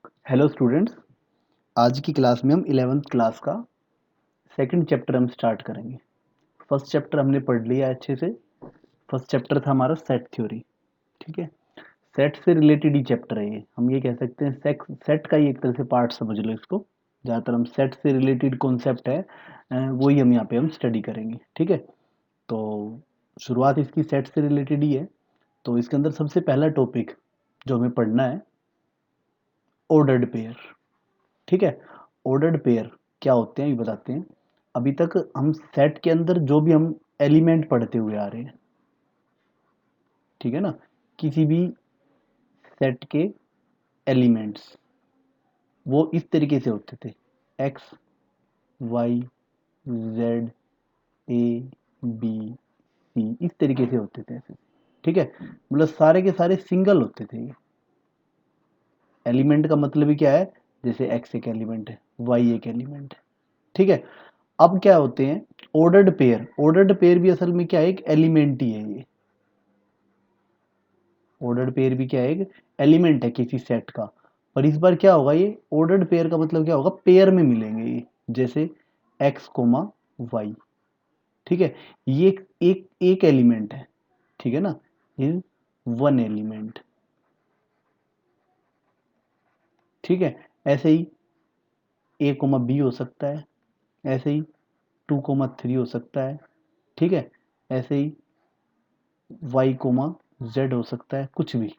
Hello students. आज की class में हम 11th क्लास का सेकंड चैप्टर हम स्टार्ट करेंगे। फर्स्ट चैप्टर हमने पढ़ लिया अच्छे से। फर्स्ट चैप्टर था हमारा सेट थ्योरी। ठीक है, सेट से रिलेटेड ही चैप्टर है ये। हम ये कह सकते हैं सेट का ही एक तरह से पार्ट समझ लो इसको। ज़्यादातर हम सेट से रिलेटेड कॉन्सेप्ट है, वही हम यहाँ पे हम स्टडी करेंगे। ठीक है, तो शुरुआत इसकी सेट से रिलेटेड ही है। तो इसके अंदर सबसे पहला टॉपिक जो हमें पढ़ना है, ऑर्डर्ड पेयर। ठीक है, ऑर्डर्ड पेयर क्या होते हैं ये बताते हैं। अभी तक हम सेट के अंदर जो भी हम एलिमेंट पढ़ते हुए आ रहे हैं, ठीक है ना, किसी भी सेट के एलिमेंट्स वो इस तरीके से होते थे, X Y Z A B C, इस तरीके से होते थे ऐसे। ठीक है, मतलब सारे के सारे सिंगल होते थे ये। एलिमेंट का मतलब ही क्या है, जैसे एक्स एक एलिमेंट है, वाई एक एलिमेंट है। ठीक है, अब क्या होते हैं ऑर्डर्ड पेयर। ऑर्डर्ड पेयर भी असल में क्या है, एक एलिमेंट ही है ये। ऑर्डर्ड पेयर भी क्या है, एक एलिमेंट है किसी सेट का। और इस बार क्या होगा, ये ऑर्डर्ड पेयर का मतलब क्या होगा, पेयर में मिलेंगे ये। जैसे एक्स कोमा वाई। ठीक है, ये एक एलिमेंट है। ठीक है ना, इज वन एलिमेंट। ठीक है, ऐसे ही ए कोमा बी हो सकता है, ऐसे ही टू कोमा थ्री हो सकता है। ठीक है, ऐसे ही वाई कोमा जेड हो सकता है, कुछ भी।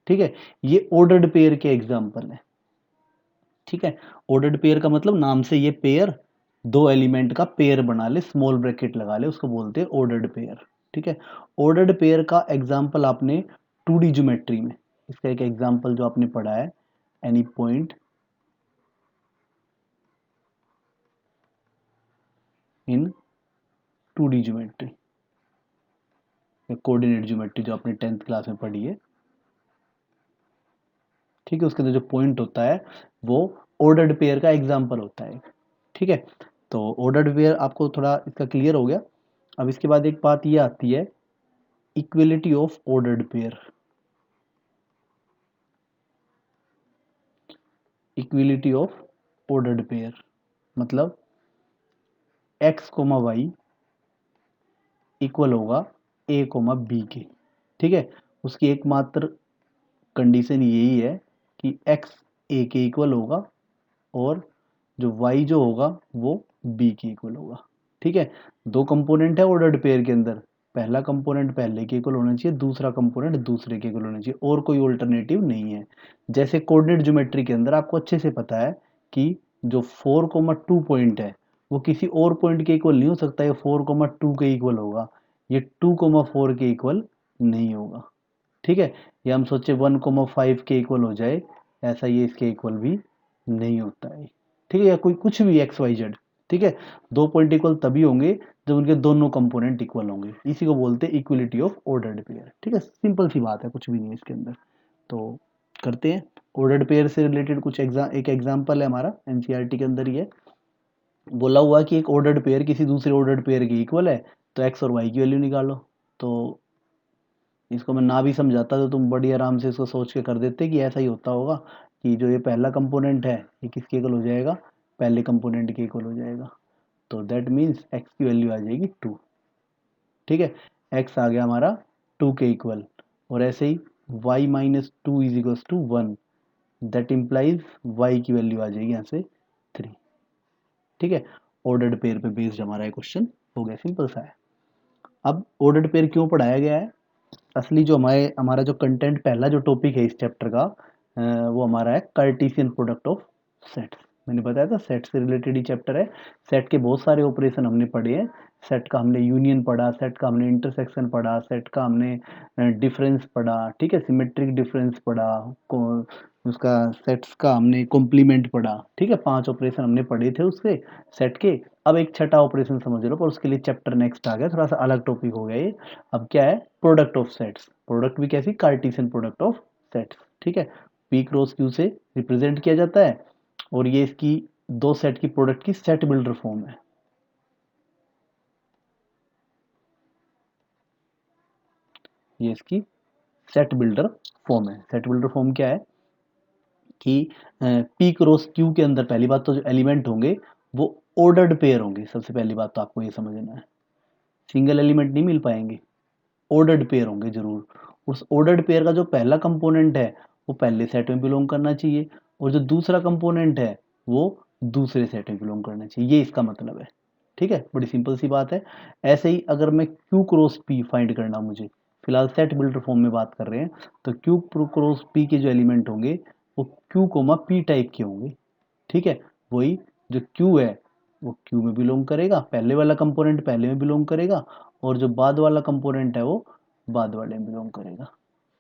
ठीक है, ये ऑर्डर्ड पेयर के एग्जाम्पल है। ठीक है, ऑर्डर्ड पेयर का मतलब नाम से ये पेयर, दो एलिमेंट का पेयर बना ले, स्मॉल ब्रैकेट लगा ले, उसको बोलते हैं ऑर्डर्ड पेयर। ठीक है, ऑर्डर्ड पेयर का एग्जाम्पल आपने टू डी ज्योमेट्री में, इसका एक एग्जाम्पल जो आपने पढ़ा है, any point in two D geometry या कोऑर्डिनेट ज्योमेट्री जो आपने 10th क्लास में पढ़ी है। ठीक है, उसके अंदर जो पॉइंट होता है वो ऑर्डर्ड पेयर का एग्जाम्पल होता है। ठीक है, तो ऑर्डर्ड पेयर आपको थोड़ा इसका क्लियर हो गया। अब इसके बाद एक बात ये आती है, equality of ordered pair. Equality of ordered pair मतलब एक्स कोमा वाई इक्वल होगा ए कोमा बी के। ठीक है, उसकी एकमात्र कंडीशन यही है कि एक्स ए के इक्वल होगा और जो y जो होगा वो b के इक्वल होगा। ठीक है, दो कंपोनेंट है ऑर्डर्ड पेयर के अंदर। पहला कंपोनेंट पहले के इक्वल होना चाहिए, दूसरा कंपोनेंट दूसरे के इक्वल होना चाहिए, और कोई ऑल्टरनेटिव नहीं है। जैसे कोऑर्डिनेट ज्योमेट्री के अंदर आपको अच्छे से पता है कि जो 4,2 पॉइंट है वो किसी और पॉइंट के इक्वल नहीं हो सकता, ये 4,2 के इक्वल होगा, ये 2,4 के इक्वल नहीं होगा। ठीक है, या हम सोचे 1,5 के इक्वल हो जाए, ऐसा ये इसके इक्वल भी नहीं होता है। ठीक है, या कोई कुछ भी एक्स वाई जेड। ठीक है, दो पॉइंट इक्वल तभी होंगे जब उनके दोनों कंपोनेंट इक्वल होंगे, इसी को बोलते हैं इक्वलिटी ऑफ ऑर्डर्ड पेयर। ठीक है, सिंपल सी बात है, कुछ भी नहीं है इसके अंदर। तो करते हैं ऑर्डर्ड पेयर से रिलेटेड कुछ एक एग्जांपल है हमारा, एनसीईआरटी के अंदर ही है। बोला हुआ कि एक ऑर्डर्ड पेयर किसी दूसरे ऑर्डर्ड पेयर के इक्वल है, तो एक्स और वाई की वैल्यू निकालो। तो इसको मैं ना भी समझाता तो तुम बड़ी आराम से इसको सोच के कर देते कि ऐसा ही होता होगा कि जो ये पहला कंपोनेंट है ये किसके इक्वल हो जाएगा, पहले कंपोनेंट के इक्वल हो जाएगा। तो दैट मीन्स एक्स की वैल्यू आ जाएगी 2। ठीक है, एक्स आ गया हमारा 2 के इक्वल, और ऐसे ही y minus two is equal to 1, that implies y की वैल्यू आ जाएगी यहाँ से 3। ठीक है, ऑर्डर्ड पेयर पे बेस्ड हमारा क्वेश्चन हो गया, सिंपल सा है। अब ऑर्डर्ड पेयर क्यों पढ़ाया गया है, असली जो हमारा जो कंटेंट पहला जो टॉपिक है इस चैप्टर का, वो हमारा है कार्टेशियन प्रोडक्ट ऑफ सेट्स। मैंने बताया था सेट से रिलेटेड ही चैप्टर है। सेट के बहुत सारे ऑपरेशन हमने पढ़े हैं। सेट का हमने यूनियन पढ़ा, सेट का हमने इंटरसेक्शन पढ़ा, सेट का हमने डिफरेंस पढ़ा। ठीक है, सिमेट्रिक डिफरेंस पढ़ा, उसका सेट्स का हमने कॉम्प्लीमेंट पढ़ा। ठीक है, 5 ऑपरेशन हमने पढ़े थे उसके सेट के। अब एक छठा ऑपरेशन समझ लो, पर उसके लिए चैप्टर नेक्स्ट आ गया, थोड़ा सा अलग टॉपिक हो गया ये। अब क्या है, प्रोडक्ट ऑफ सेट्स। प्रोडक्ट भी कैसी, कार्टेशियन प्रोडक्ट ऑफ सेट्स। ठीक है, पी क्रॉस क्यू से रिप्रेजेंट किया जाता है, और ये इसकी दो सेट की प्रोडक्ट की सेट बिल्डर फॉर्म है। ये इसकी सेट बिल्डर फॉर्म है। सेट बिल्डर फॉर्म क्या है कि पी क्रॉस क्यू के अंदर पहली बात तो जो एलिमेंट होंगे वो ऑर्डर्ड पेयर होंगे। सबसे पहली बात तो आपको ये समझना है, सिंगल एलिमेंट नहीं मिल पाएंगे, ऑर्डर्ड पेयर होंगे जरूर। उस ऑर्डर्ड पेयर का जो पहला कंपोनेंट है वो पहले सेट में बिलोंग करना चाहिए, और जो दूसरा कंपोनेंट है वो दूसरे सेट में बिलोंग करना चाहिए। ये इसका मतलब है। ठीक है, बड़ी सिंपल सी बात है। ऐसे ही अगर मैं क्यू क्रॉस पी फाइंड करना, मुझे फिलहाल सेट बिल्डर फॉर्म में बात कर रहे हैं, तो क्यू क्रॉस पी के जो एलिमेंट होंगे वो क्यू कोमा पी टाइप के होंगे। ठीक है, वही जो क्यू है वो क्यू में बिलोंग करेगा, पहले वाला कंपोनेंट पहले में बिलोंग करेगा, और जो बाद वाला कंपोनेंट है वो बाद वाले में बिलोंग करेगा।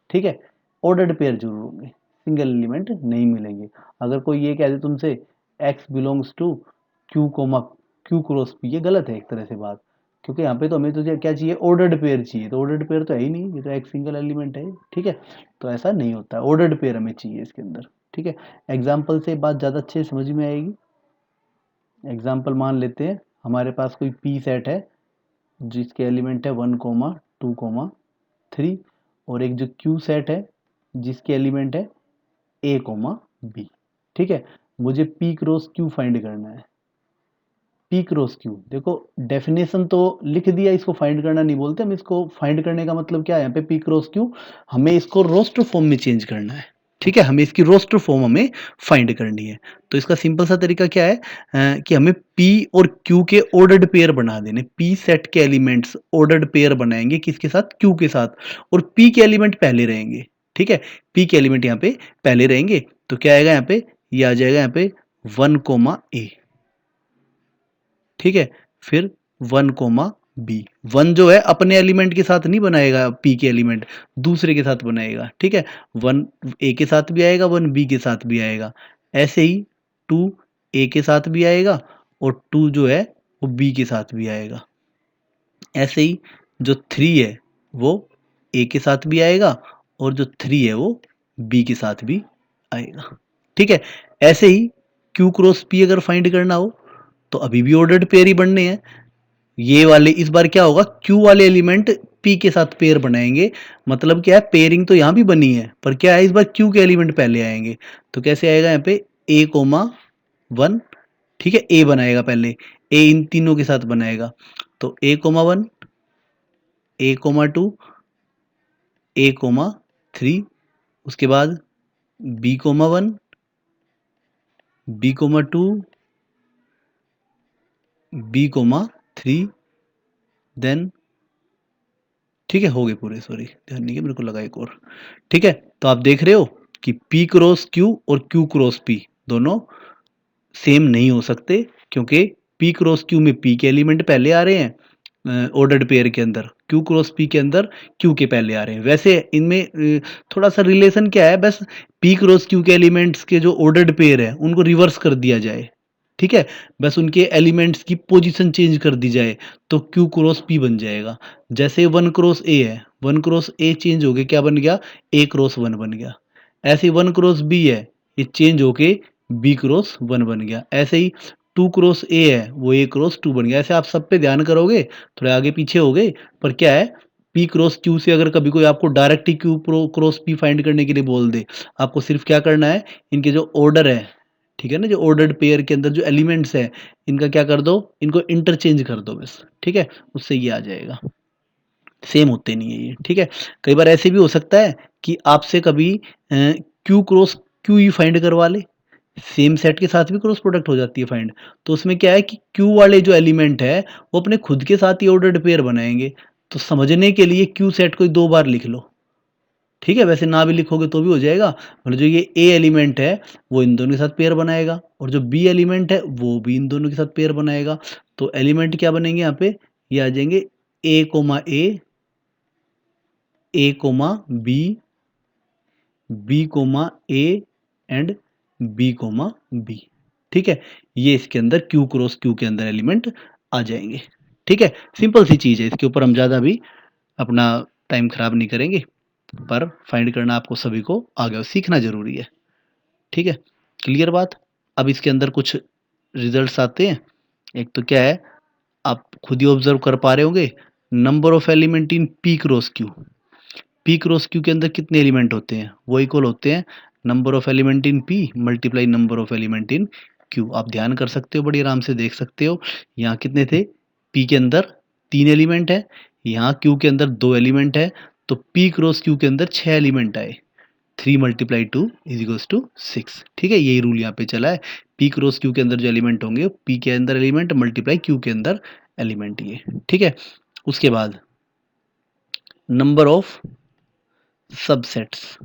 ठीक है, ऑर्डर्ड पेयर जरूर होंगे, सिंगल एलिमेंट नहीं मिलेंगे। अगर कोई ये कह दे तुमसे X belongs to Q comma Q cross P, ये गलत है एक तरह से बात, क्योंकि यहाँ पे तो हमें तो क्या चाहिए, ऑर्डर्ड पेयर चाहिए, तो ऑर्डर्ड पेयर तो है ही नहीं, ये तो एक सिंगल एलिमेंट है। ठीक है, तो ऐसा नहीं होता है, ऑर्डर्ड पेयर हमें चाहिए इसके अंदर। ठीक है, एग्जाम्पल से बात ज़्यादा अच्छे से समझ में आएगी। एग्जाम्पल मान लेते हैं, हमारे पास कोई पी सेट है जिसके एलिमेंट है 1,2,3, और एक जो क्यू सेट है जिसके एलिमेंट है a,b। ठीक है, मुझे पी क्रॉस क्यू फाइंड करना है। पी क्रॉस क्यू, देखो डेफिनेशन तो लिख दिया, इसको फाइंड करना नहीं बोलते हम, इसको फाइंड करने का मतलब क्या है, यहाँ पे पी क्रॉस क्यू हमें इसको रोस्टर फॉर्म में चेंज करना है। ठीक है, हमें इसकी रोस्टर फॉर्म हमें फाइंड करनी है। तो इसका सिंपल सा तरीका क्या है, कि हमें पी और क्यू के ऑर्डर्ड पेयर बना देने। पी सेट के एलिमेंट्स ऑर्डर्ड पेयर बनाएंगे, किसके साथ, क्यू के साथ, और पी के एलिमेंट पहले रहेंगे। ठीक है, पी के एलिमेंट यहाँ पे पहले रहेंगे, तो क्या आएगा यहाँ पे, ये आ जाएगा यहाँ पे 1,a। ठीक है, फिर 1,b। 1 जो है अपने एलिमेंट के साथ नहीं बनाएगा, पी के एलिमेंट दूसरे के साथ बनाएगा। ठीक है, 1 ए के साथ भी आएगा, 1 बी के साथ भी आएगा। ऐसे ही 2 ए के साथ भी आएगा, और 2 जो है वो बी के साथ भी आएगा। ऐसे ही जो 3 है वो ए के साथ भी आएगा, और जो 3 है वो बी के साथ भी आएगा। ठीक है, ऐसे ही क्यू क्रॉस पी अगर फाइंड करना हो तो अभी भी ऑर्डर्ड पेयर ही बनने हैं। ये वाले इस बार क्या होगा, क्यू वाले एलिमेंट पी के साथ पेयर बनाएंगे। मतलब क्या है, पेयरिंग तो यहां भी बनी है, पर क्या है, इस बार क्यू के एलिमेंट पहले आएंगे। तो कैसे आएगा यहाँ पे a,1। ठीक है, ए बनाएगा पहले, ए इन तीनों के साथ बनाएगा, तो a,1, a,2, a,3। उसके बाद b,1, b,2, b,3, देन ठीक है, हो गए पूरे, सॉरी ध्यान नहीं है मेरे को, लगा एक और। ठीक है, तो आप देख रहे हो कि पी क्रॉस क्यू और क्यू क्रॉस पी दोनों सेम नहीं हो सकते, क्योंकि पी क्रॉस क्यू में पी के एलिमेंट पहले आ रहे हैं ऑर्डर्ड पेयर के अंदर, क्यू क्रॉस पी के अंदर क्यू के पहले आ रहे हैं। वैसे इनमें थोड़ा सा रिलेशन क्या है, बस पी क्रॉस क्यू के एलिमेंट्स के जो ऑर्डर्ड पेयर है उनको रिवर्स कर दिया जाए। ठीक है, बस उनके एलिमेंट्स की पोजीशन चेंज कर दी जाए तो क्यू क्रॉस पी बन जाएगा। जैसे 1 क्रॉस ए है, 1 क्रॉस ए चेंज हो गया, क्या बन गया, ए क्रॉस 1 बन गया। ऐसे 1 क्रॉस बी है, ये चेंज होके बी क्रॉस 1 बन गया। ऐसे ही 2 क्रॉस ए है, वो ए क्रॉस 2 बन गया। ऐसे आप सब पे ध्यान करोगे, थोड़े आगे पीछे हो गए, पर क्या है, पी क्रॉस क्यू से अगर कभी कोई आपको डायरेक्ट ही क्यू क्रॉस पी फाइंड करने के लिए बोल दे, आपको सिर्फ क्या करना है, इनके जो ऑर्डर है, ठीक है ना, जो ऑर्डर्ड पेयर के अंदर जो एलिमेंट्स है, इनका क्या कर दो, इनको इंटरचेंज कर दो बस। ठीक है, उससे ये आ जाएगा, सेम होते नहीं है ये। ठीक है, कई बार ऐसे भी हो सकता है कि आपसे कभी क्यू क्रॉस क्यू ही फाइंड करवा ले, सेम सेट के साथ भी क्रॉस प्रोडक्ट हो जाती है फाइंड। तो उसमें क्या है कि क्यू वाले जो एलिमेंट है वो अपने खुद के साथ ही ऑर्डर्ड पेयर बनाएंगे। तो समझने के लिए क्यू सेट को 2 बार लिख लो। ठीक है, वैसे ना भी लिखोगे तो भी हो जाएगा। मतलब जो ये ए एलिमेंट है वो इन दोनों के साथ पेयर बनाएगा, और जो बी एलिमेंट है वो भी इन दोनों के साथ पेयर बनाएगा। तो एलिमेंट क्या बनेंगे यहाँ पे, ये आ जाएंगे A comma A comma B, B comma A, and B comma B. ठीक है, ये इसके अंदर क्यू क्रॉस क्यू के अंदर एलिमेंट आ जाएंगे। ठीक है, सिंपल सी चीज है, इसके ऊपर हम ज्यादा भी अपना टाइम खराब नहीं करेंगे, पर फाइंड करना आपको सभी को आ गया, सीखना जरूरी है। ठीक है, क्लियर बात। अब इसके अंदर कुछ रिजल्ट्स आते हैं। एक तो क्या है, आप खुद ही ऑब्जर्व कर पा रहे होंगे, number of element in P cross Q. P cross Q के अंदर कितने एलिमेंट होते हैं, वो इक्वल होते हैं number of element in P multiply number of element in Q। आप ध्यान कर सकते हो, बड़ी आराम से देख सकते हो। यहाँ कितने थे? P के अंदर 3 एलिमेंट है, यहाँ Q के अंदर 2 एलिमेंट है, तो P क्रॉस Q के अंदर 6 एलिमेंट आए। 3 मल्टीप्लाई 2 इज इक्वल्स टू 6। ठीक है, यही रूल यहाँ पे चला है। P क्रॉस Q के अंदर जो एलिमेंट होंगे, P के अंदर एलिमेंट मल्टीप्लाई Q के अंदर एलिमेंट, ये ठीक है। उसके बाद number of subsets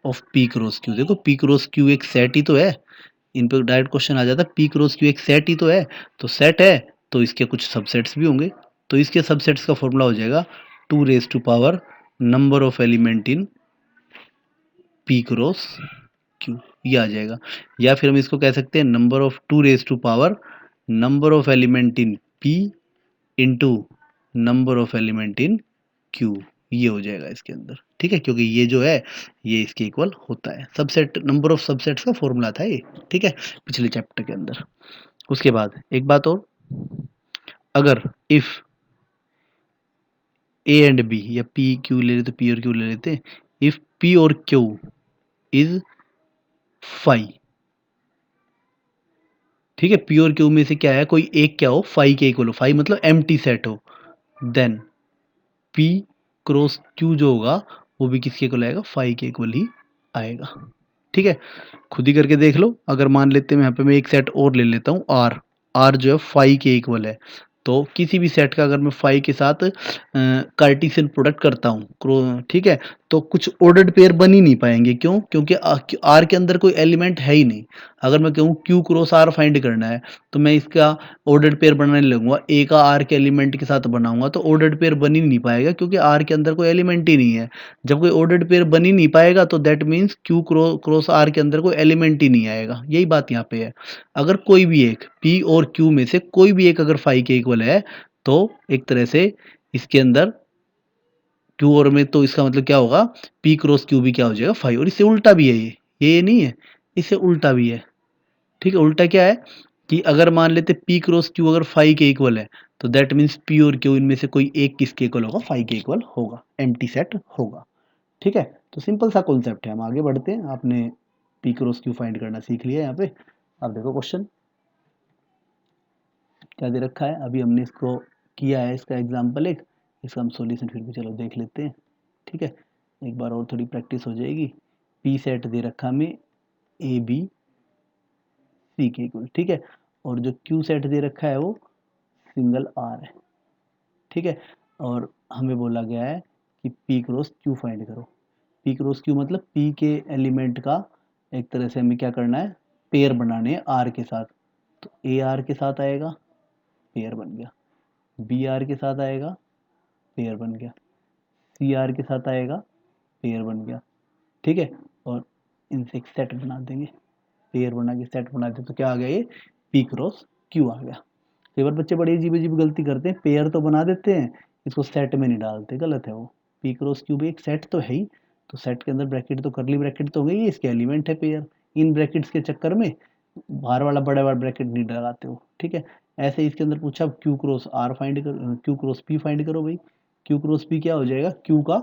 of P cross Q। देखो P क्रॉस Q एक सेट ही तो है, इन पे डायरेक्ट क्वेश्चन आ जाता है। P क्रॉस Q एक सेट ही तो है, तो सेट है तो इसके कुछ सबसेट्स भी होंगे, तो इसके सबसेट्स का फॉर्मूला हो जाएगा 2 raise to power number of element in P cross Q, ये आ जाएगा। या फिर हम इसको कह सकते हैं number of 2 raise to power number of element in P into number of element in Q, ये हो जाएगा इसके अंदर। ठीक है, क्योंकि ये जो है ये इसके इक्वल होता है। सबसेट, नंबर ऑफ सबसेट्स का फॉर्मूला था ये, ठीक है, पिछले चैप्टर के अंदर। उसके बाद एक बात और, अगर इफ ए एंड बी, या पी क्यू ले लेते, पी और क्यू ले लेते, इफ पी और क्यू इज फाइव, ठीक है, पी और क्यू में से क्या है, कोई एक क्या हो फाइव के इक्वल हो, फाइव मतलब एम्प्टी सेट हो, देन पी क्रॉस क्यू जो होगा वो भी किसके इक्वल आएगा, फाइव के इक्वल ही आएगा। ठीक है, खुद ही करके देख लो। अगर मान लेते हैं यहाँ पे मैं एक सेट और ले लेता हूँ आर, आर जो है फाइव के इक्वल है, तो किसी भी सेट का अगर मैं फाइव के साथ कार्टेशियन प्रोडक्ट करता हूँ, ठीक है, तो कुछ ऑर्डर्ड पेयर बन ही नहीं पाएंगे। क्यों? क्योंकि आर के अंदर कोई एलिमेंट है ही नहीं। अगर मैं कहूँ क्यू क्रॉस आर फाइंड करना है, तो मैं इसका ऑर्डर्ड पेयर बनाने लगूंगा, ए का आर के एलिमेंट के साथ बनाऊंगा, तो ऑर्डर्ड पेयर बन ही नहीं पाएगा, क्योंकि आर के अंदर कोई एलिमेंट ही नहीं है। जब कोई ऑर्डर्ड पेयर बन ही नहीं पाएगा तो that means Q cross R के अंदर कोई एलिमेंट ही नहीं आएगा। यही बात यहाँ पे है। अगर कोई भी एक पी और क्यू में से कोई भी एक अगर फाइव के इक्वल है, तो एक तरह से इसके अंदर क्यू और में, तो इसका मतलब क्या होगा, पी क्रॉस क्यू भी क्या हो जाएगा, फाइव। और इससे उल्टा भी है ये नहीं है, इससे उल्टा भी है। ठीक है, उल्टा क्या है कि अगर मान लेते पी क्रॉस क्यू अगर फाइव के इक्वल है, तो दैट मीन्स पी और क्यू इनमें से कोई एक किसके इक्वल होगा, फाइव के इक्वल होगा, एम्प्टी सेट होगा। ठीक है, तो सिंपल सा कॉन्सेप्ट है। हम आगे बढ़ते हैं। आपने पी क्रॉस क्यू फाइंड करना सीख लिया। यहाँ पे आप देखो क्वेश्चन क्या दे रखा है, अभी हमने इसको किया है, इसका एग्जाम्पल एक, इसका हम सॉल्यूशन फिर भी चलो देख लेते हैं। ठीक है, एक बार और थोड़ी प्रैक्टिस हो जाएगी। पी सेट दे रखा हमें ए बी सी के इक्वल, ठीक है, और जो क्यू सेट दे रखा है वो सिंगल आर है। ठीक है, और हमें बोला गया है कि पी क्रॉस क्यू फाइंड करो। पी क्रॉस क्यू मतलब पी के एलिमेंट का एक तरह से हमें क्या करना है, पेयर बनाने हैं आर के साथ। तो ए आर के साथ आएगा, पेयर बन गया। बी आर के साथ आएगा, पेयर बन गया। सी आर के साथ आएगा, पेयर बन गया। ठीक है, और इनसे एक सेट बना देंगे, पेयर बना के सेट बना दे, तो क्या आ गया, ये पी क्रॉस क्यू आ गया। कई बार बच्चे बड़ी अजीब अजीब गलती करते हैं, पेयर तो बना देते हैं, इसको सेट में नहीं डालते, गलत है वो। पी क्रॉस क्यू भी एक सेट तो है ही, तो सेट के अंदर ब्रैकेट तो करली ब्रैकेट तो होंगे, ये इसके एलिमेंट है पेयर। इन ब्रैकेट्स के चक्कर में बाहर वाला बड़ा वाला ब्रैकेट नहीं लगाते हो। ठीक है, ऐसे ही इसके अंदर पूछा क्यू क्रॉस आर फाइंड कर, क्यू क्रॉस पी फाइंड करो भाई। क्यू क्रॉस पी क्या हो जाएगा, क्यू का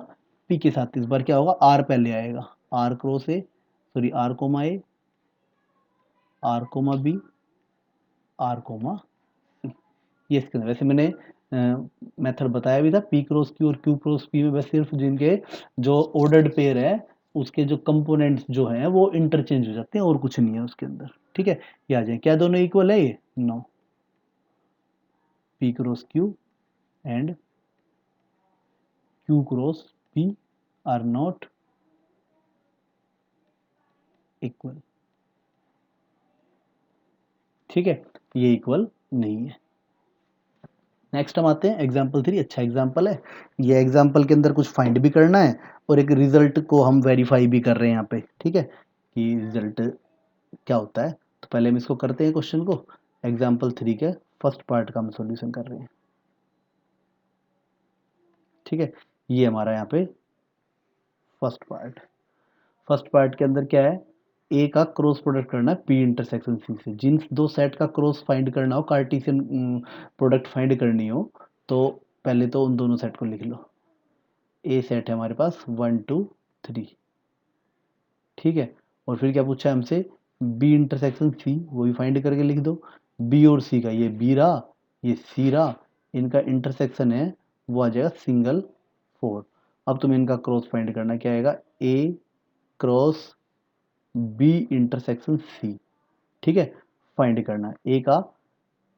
पी के साथ इस बार क्या होगा, आर पहले आएगा, R cross A, sorry R comma A, R comma B, R comma, ये इसके अंदर वैसे मैंने मेथड बताया भी था। पी क्रॉस क्यू और क्यू क्रॉस पी में बस सिर्फ जिनके जो ऑर्डर्ड पेयर है उसके जो कंपोनेंट्स जो हैं वो इंटरचेंज हो जाते हैं, और कुछ नहीं है उसके अंदर। ठीक है, ये आ जाए, क्या दोनों इक्वल है, ये no, P cross Q and Q cross P are not equal. ठीक है, ये इक्वल नहीं है। नेक्स्ट हम आते हैं एग्जाम्पल 3। अच्छा एग्जाम्पल है ये, एग्जाम्पल के अंदर कुछ फाइंड भी करना है और एक रिजल्ट को हम वेरीफाई भी कर रहे हैं यहाँ पे। ठीक है, कि रिजल्ट क्या होता है। तो पहले हम इसको करते हैं क्वेश्चन को। एग्जाम्पल 3 के फर्स्ट पार्ट का हम सॉल्यूशन कर रहे हैं। ठीक है, ये हमारा यहाँ पे फर्स्ट पार्ट के अंदर क्या है, ए का क्रॉस प्रोडक्ट करना है पी इंटरसेक्शन सी से। जिन दो सेट का क्रॉस फाइंड करना हो, कार्टेशियन प्रोडक्ट फाइंड करनी हो, तो पहले तो उन दोनों सेट को लिख लो। ए सेट है हमारे पास 1 2 3, ठीक है। और फिर क्या पूछा है हमसे, बी इंटरसेक्शन सी, वो भी फाइंड करके लिख दो। बी और सी का, ये बी रहा ये सी रहा, इनका इंटरसेक्शन है वो आ जाएगा सिंगल 4। अब तुम्हें इनका क्रॉस फाइंड करना, क्या आएगा, ए क्रॉस बी इंटरसेक्शन सी, ठीक है। फाइंड करना ए का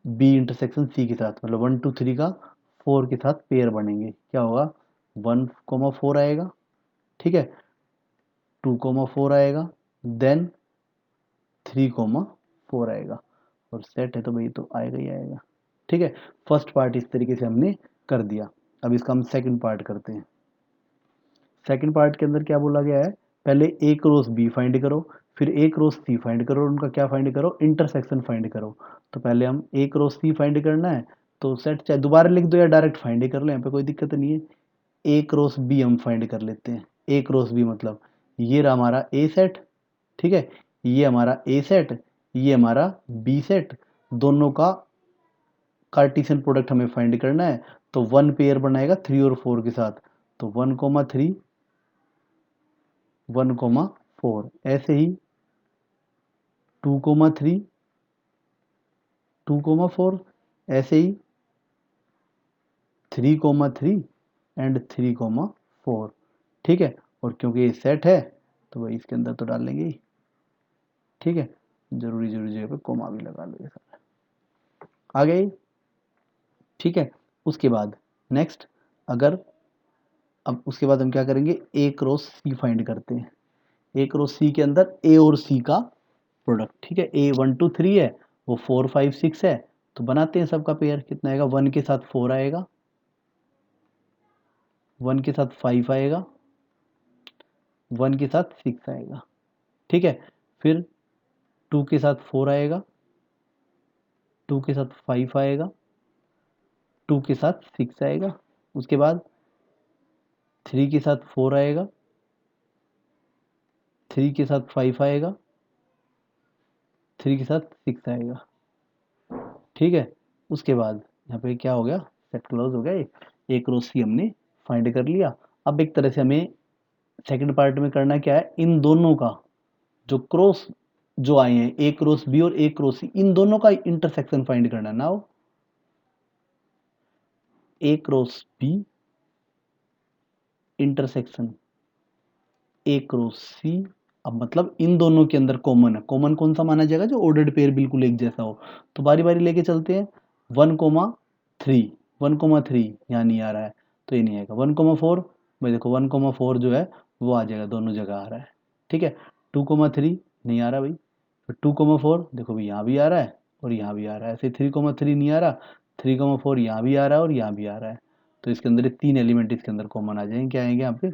बी इंटरसेक्शन सी के साथ, मतलब 1 2 3 का 4 के साथ पेयर बनेंगे, क्या होगा, 1 4 आएगा, ठीक है, 2 4 आएगा, देन 3 4 आएगा, और सेट है तो भाई तो आएगा ही आएगा, ठीक है। फर्स्ट पार्ट इस तरीके से हमने कर दिया। अब इसका हम सेकंड पार्ट करते हैं। सेकंड पार्ट के अंदर क्या बोला गया है, पहले ए क्रॉस बी फाइंड करो, फिर ए क्रॉस सी फाइंड करो, और उनका क्या फाइंड करो, इंटरसेक्शन फाइंड करो। तो पहले हम ए क्रॉस सी फाइंड करना है, तो सेट चाहे दोबारा लिख दो या डायरेक्ट फाइंड ही कर लो, यहाँ पे कोई दिक्कत नहीं है। ए क्रॉस बी हम फाइंड कर लेते हैं। ए क्रॉस बी मतलब ये रहा हमारा ए सेट, ठीक है, ये हमारा ए सेट, ये हमारा बी सेट, दोनों का कार्टेशियन प्रोडक्ट हमें फाइंड करना है। तो 1 पेयर बनाएगा 3 और 4 के साथ, तो 1 3 1 4, ऐसे ही 2 3 2 4, ऐसे ही 3 3 एंड 3 4, ठीक है। और क्योंकि ये सेट है तो वही इसके अंदर तो डाल लेंगे ही, ठीक है। जरूरी जरूरी जगह पे कोमा भी लगा लो, ये सारा आ गया, ठीक है। उसके बाद नेक्स्ट, अगर अब उसके बाद हम क्या करेंगे, ए क्रॉस सी फाइंड करते हैं। ए क्रॉस सी के अंदर ए और सी का प्रोडक्ट, ठीक है, ए 1 2 3 है, वो 4 5 6 है, तो बनाते हैं सबका पेयर। कितना आएगा, 1 के साथ 4 आएगा, 1 के साथ 5 आएगा, 1 के साथ 6 आएगा, ठीक है। फिर 2 के साथ 4 आएगा, 2 के साथ 5 आएगा, 2 के साथ 6 आएगा। उसके बाद 3 के साथ 4 आएगा, 3 के साथ 5 आएगा, 3 के साथ 6 आएगा, ठीक है। उसके बाद यहाँ पे क्या हो गया, सेट क्लोज हो गया। ये एक क्रॉस सी हमने फाइंड कर लिया। अब एक तरह से हमें सेकंड पार्ट में करना क्या है, इन दोनों का जो क्रॉस जो आए हैं, ए क्रॉस बी और ए क्रॉस सी, इन दोनों का इंटरसेक्शन फाइंड करना। Now A cross B intersection A cross C, अब मतलब इन दोनों के अंदर कॉमन है। कॉमन कौन सा माना जाएगा, जो ऑर्डर्ड पेयर बिल्कुल एक जैसा हो। तो बारी बारी लेके चलते हैं। 1 3 1 3 यहाँ नहीं आ रहा है, तो ये नहीं आएगा। 1 4 भाई देखो, 1 4 जो है वो आ जाएगा, दोनों जगह आ रहा है, ठीक है। 2 3 नहीं आ रहा भाई, फिर 2 4 देखो भाई यहाँ भी आ रहा है और यहाँ भी आ रहा है। ऐसे 3 3 नहीं आ रहा, 3 4 यहाँ भी आ रहा है और यहाँ भी आ रहा है। तो इसके अंदर 3 एलिमेंट इसके अंदर कॉमन आ जाएंगे। क्या आएंगे यहाँ पे,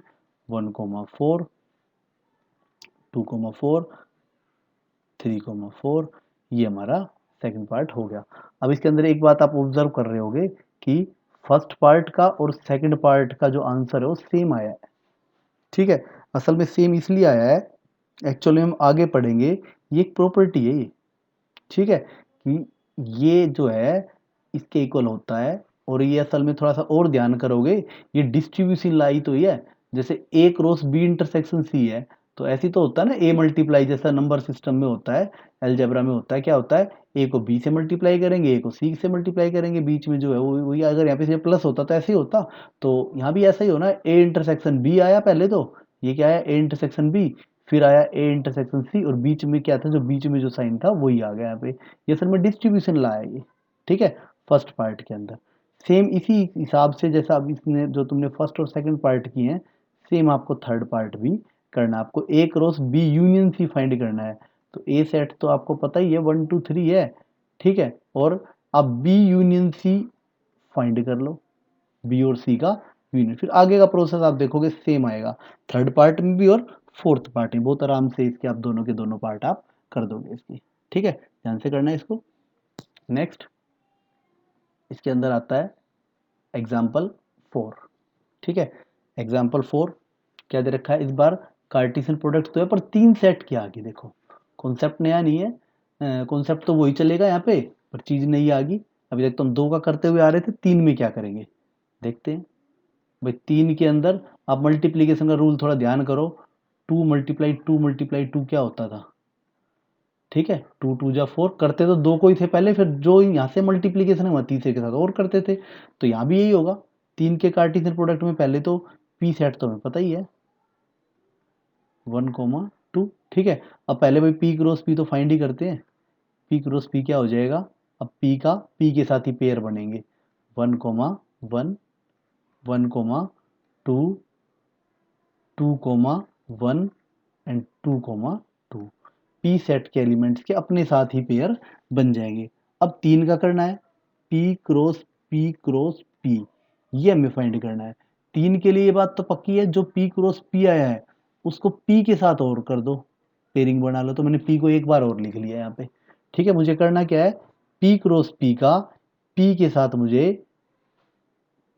1 4 2 4 3 4, ये हमारा सेकंड पार्ट हो गया। अब इसके अंदर एक बात आप ऑब्जर्व कर रहे होगे कि फर्स्ट पार्ट का और सेकंड पार्ट का जो आंसर है वो सेम आया है, ठीक है। असल में सेम इसलिए आया है, एक्चुअली हम आगे पढ़ेंगे, ये एक प्रॉपर्टी है ये, ठीक है, कि ये जो है इसके इक्वल होता है। और ये असल में थोड़ा सा और ध्यान करोगे, ये डिस्ट्रीब्यूशन लाई तो ये है, जैसे ए क्रॉस बी इंटरसेक्शन सी है, तो ऐसी तो होता है ना, ए मल्टीप्लाई जैसा नंबर सिस्टम में होता है, अलजेब्रा में होता है। क्या होता है, ए को बी से मल्टीप्लाई करेंगे, ए को सी से मल्टीप्लाई करेंगे, बीच में जो है वो वही। अगर यहाँ पे से प्लस होता तो ऐसे ही होता, तो यहाँ भी ऐसा ही होना, ए इंटरसेक्शन बी आया पहले, तो ये क्या है, ए इंटरसेक्शन बी, फिर आया ए इंटरसेक्शन सी, और बीच में क्या था, जो बीच में जो साइन था वही आ गया यहाँ पे। ये असल में डिस्ट्रीब्यूशन लाया ये, ठीक है, फर्स्ट पार्ट के अंदर। सेम इसी हिसाब से जैसा अब इसने जो तुमने फर्स्ट और सेकंड पार्ट किए हैं, सेम आपको थर्ड पार्ट भी करना है। आपको A cross B union C find करना है। तो ए सेट तो आपको पता ही है 1 2 3 है, ठीक है, और अब बी यूनियन सी फाइंड कर लो, बी और सी का यूनियन। फिर आगे का प्रोसेस आप देखोगे सेम आएगा, थर्ड पार्ट में भी और फोर्थ पार्ट में। बहुत आराम से इसके आप दोनों के दोनों पार्ट आप कर दोगे इसकी, ठीक है, ध्यान से करना है इसको। नेक्स्ट इसके अंदर आता है एग्जाम्पल 4, ठीक है। एग्जाम्पल 4 क्या दे रखा है इस बार, कार्टेशियन प्रोडक्ट तो है पर 3 सेट के आगे देखो, कॉन्सेप्ट नया नहीं है, कॉन्सेप्ट तो वही चलेगा यहाँ पे, पर चीज नई आ गई। अभी तक तो हम 2 का करते हुए आ रहे थे, 3 में क्या करेंगे देखते हैं। भाई 3 के अंदर आप मल्टीप्लीकेशन का रूल थोड़ा ध्यान करो, 2 × 2 क्या होता था, ठीक है, 2 × 2 = 4, करते तो 2 को ही थे पहले, फिर जो यहाँ से मल्टीप्लीकेशन है तीसरे के साथ और करते थे, तो यहाँ भी यही होगा। 3 के कार्टेशियन प्रोडक्ट में पहले तो पी सेट तो हमें पता ही है 1, 2, ठीक है। अब पहले भाई पी क्रॉस पी तो फाइंड ही करते हैं, पी क्रॉस पी क्या हो जाएगा, अब पी का पी के साथ ही पेयर बनेंगे 1, 1, 1, 2, 2, 1 एंड 2, 2। पी सेट के एलिमेंट्स के अपने साथ ही पेयर बन जाएंगे। अब 3 का करना है, पी क्रॉस पी, ये हमें फाइंड करना है। 3 के लिए ये बात तो पक्की है, जो पी क्रॉस पी आया है उसको पी के साथ और कर दो, पेयरिंग बना लो। तो मैंने पी को एक बार और लिख लिया यहाँ पे, ठीक है। मुझे करना क्या है, पी क्रॉस पी का पी के साथ मुझे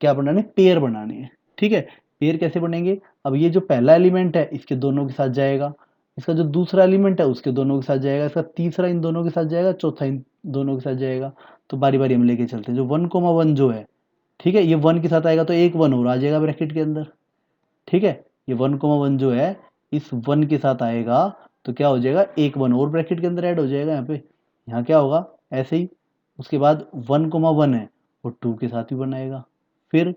क्या बनाने, पेयर बनाने हैं, ठीक है। पेयर कैसे बनेंगे, अब ये जो पहला एलिमेंट है इसके दोनों के साथ जाएगा, इसका जो दूसरा एलिमेंट है उसके दोनों के साथ जाएगा, इसका तीसरा इन दोनों के साथ जाएगा, चौथा इन दोनों के साथ जाएगा। तो बारी बारी हम लेके चलते हैं। जो 1, 1 जो है, ठीक है, ये 1 के साथ आएगा तो एक 1 और आ जाएगा ब्रैकेट के अंदर, ठीक है। ये 1, 1 जो है इस 1 के साथ आएगा तो क्या हो जाएगा, एक 1 और ब्रैकेट के अंदर ऐड हो जाएगा यहाँ पे। यहाँ क्या होगा ऐसे ही, उसके बाद 1, 1 है वो 2 के साथ भी बनाएगा, फिर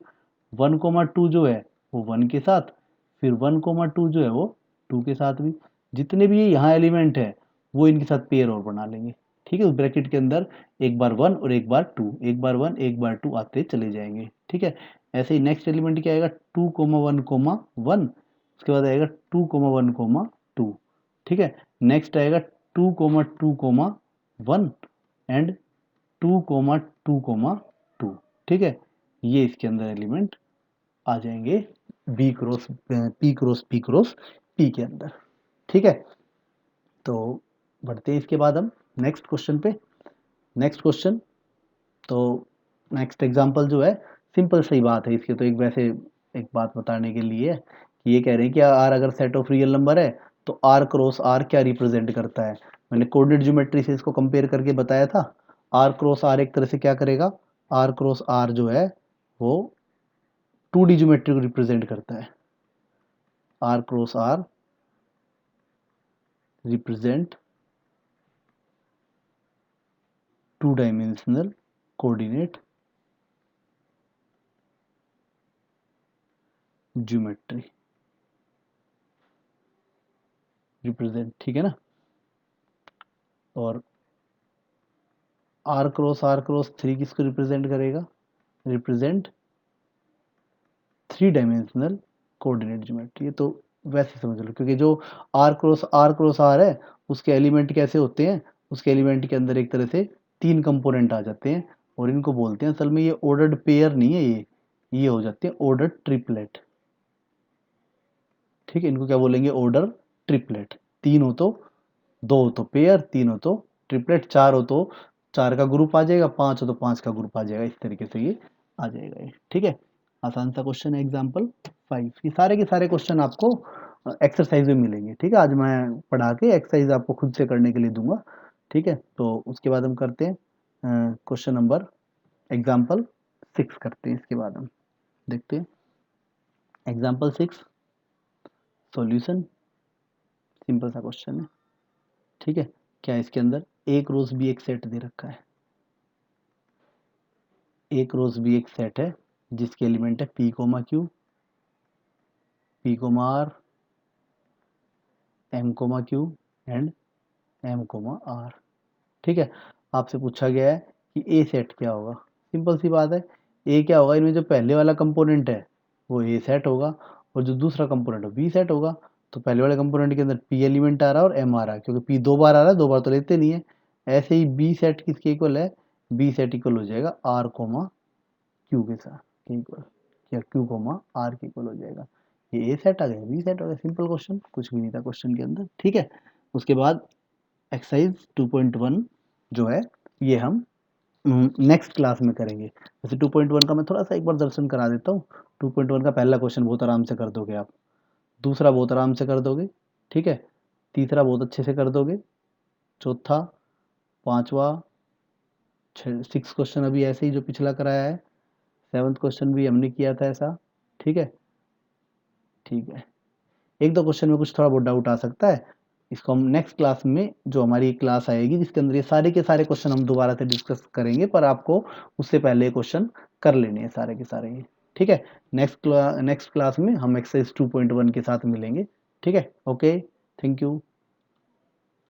1, 2 जो है वो 1 के साथ, फिर 1, 2 जो है वो 2 के साथ भी। जितने भी ये यहाँ एलिमेंट है वो इनके साथ पेयर और बना लेंगे, ठीक है। उस ब्रैकेट के अंदर एक बार 1 और एक बार 2, एक बार 1 एक बार 2 आते चले जाएंगे, ठीक है। ऐसे ही नेक्स्ट एलिमेंट क्या आएगा, 2, 1, 1, उसके बाद आएगा 2, 1, 2, ठीक है। नेक्स्ट आएगा 2, 2, 1 एंड 2, 2, 2, ये इसके अंदर एलिमेंट आ जाएंगे पी के अंदर, ठीक है। तो बढ़ते हैं इसके बाद हम नेक्स्ट क्वेश्चन पे। नेक्स्ट क्वेश्चन, तो नेक्स्ट एग्जांपल जो है सिंपल सही बात है इसके, तो एक वैसे एक बात बताने के लिए कि ये कह रहे हैं कि आर अगर सेट ऑफ रियल नंबर है तो आर क्रॉस आर क्या रिप्रेजेंट करता है। मैंने कोऑर्डिनेट ज्योमेट्री से इसको कंपेयर करके बताया था। आर क्रॉस आर एक तरह से क्या करेगा, आर क्रॉस आर जो है वो 2D ज्योमेट्री को रिप्रेजेंट करता है। R cross R represent 2 dimensional coordinate geometry represent, ठीक है ना। और आर क्रॉस 3 किसको रिप्रेजेंट करेगा, रिप्रेजेंट 3 डायमेंशनल कोऑर्डिनेट ज्योमेट्री। तो वैसे समझ लो, क्योंकि जो आर क्रॉस आर है उसके एलिमेंट कैसे होते हैं, उसके एलिमेंट के अंदर एक तरह से 3 कंपोनेंट आ जाते हैं और इनको बोलते हैं, असल में ये ऑर्डर्ड पेयर नहीं है, ये हो जाते हैं ऑर्डर्ड ट्रिपलेट, ठीक है। इनको क्या बोलेंगे, ऑर्डर ट्रिपलेट। 3 हो तो 2 हो तो पेयर, 3 हो तो ट्रिपलेट, 4 हो तो 4 का ग्रुप आ जाएगा, 5 हो तो 5 का ग्रुप आ जाएगा, इस तरीके से ये आ जाएगा ये, ठीक है। आसान सा क्वेश्चन है एग्जाम्पल 5। ये सारे के सारे क्वेश्चन आपको एक्सरसाइज में मिलेंगे, ठीक है। आज मैं पढ़ा के एक्सरसाइज आपको खुद से करने के लिए दूंगा, ठीक है। तो उसके बाद हम करते हैं क्वेश्चन नंबर एग्जाम्पल 6 करते हैं, इसके बाद हम देखते हैं एग्जाम्पल 6 सॉल्यूशन। सिंपल सा क्वेश्चन है, ठीक है। क्या इसके अंदर एक रोज भी एक सेट दे रखा है, एक रोज भी एक सेट है जिसके एलिमेंट है P comma Q, P comma R, M comma Q and M comma R, ठीक है। आपसे पूछा गया है कि ए सेट क्या होगा। सिंपल सी बात है, ए क्या होगा, इनमें जो पहले वाला कंपोनेंट है वो ए सेट होगा और जो दूसरा कंपोनेंट है बी सेट होगा। तो पहले वाले कंपोनेंट के अंदर पी एलिमेंट आ रहा है और एम आ रहा है, क्योंकि पी 2 बार आ रहा है, 2 बार तो लेते नहीं है। ऐसे ही बी सेट किसके इक्वल है, बी सेट इक्वल हो जाएगा आर कोमा क्यू के साथ के इक्वल, या क्यू कोमा आर के इक्वल हो जाएगा। ये ए सेट आ गया, बी सेट हो गया, सिंपल क्वेश्चन, कुछ भी नहीं था क्वेश्चन के अंदर, ठीक है। उसके बाद एक्सरसाइज 2.1 जो है ये हम नेक्स्ट क्लास में करेंगे। जैसे 2.1 का मैं थोड़ा सा एक बार दर्शन करा देता हूँ। 2.1 का पहला क्वेश्चन बहुत आराम से कर दोगे आप, दूसरा बहुत आराम से कर दोगे, ठीक है, तीसरा बहुत अच्छे से कर दोगे, चौथा, पांचवा, 6 क्वेश्चन अभी ऐसे ही जो पिछला कराया है, 7th क्वेश्चन भी हमने किया था ऐसा, ठीक है, ठीक है। एक दो क्वेश्चन में कुछ थोड़ा बहुत डाउट आ सकता है, इसको हम नेक्स्ट क्लास में, जो हमारी क्लास आएगी जिसके अंदर ये सारे के सारे क्वेश्चन हम दोबारा से डिस्कस करेंगे, पर आपको उससे पहले क्वेश्चन कर लेने हैं सारे के सारे ये। ठीक है, नेक्स्ट क्लास में हम एक्सरसाइज 2.1 के साथ मिलेंगे। ठीक है, ओके, थैंक यू।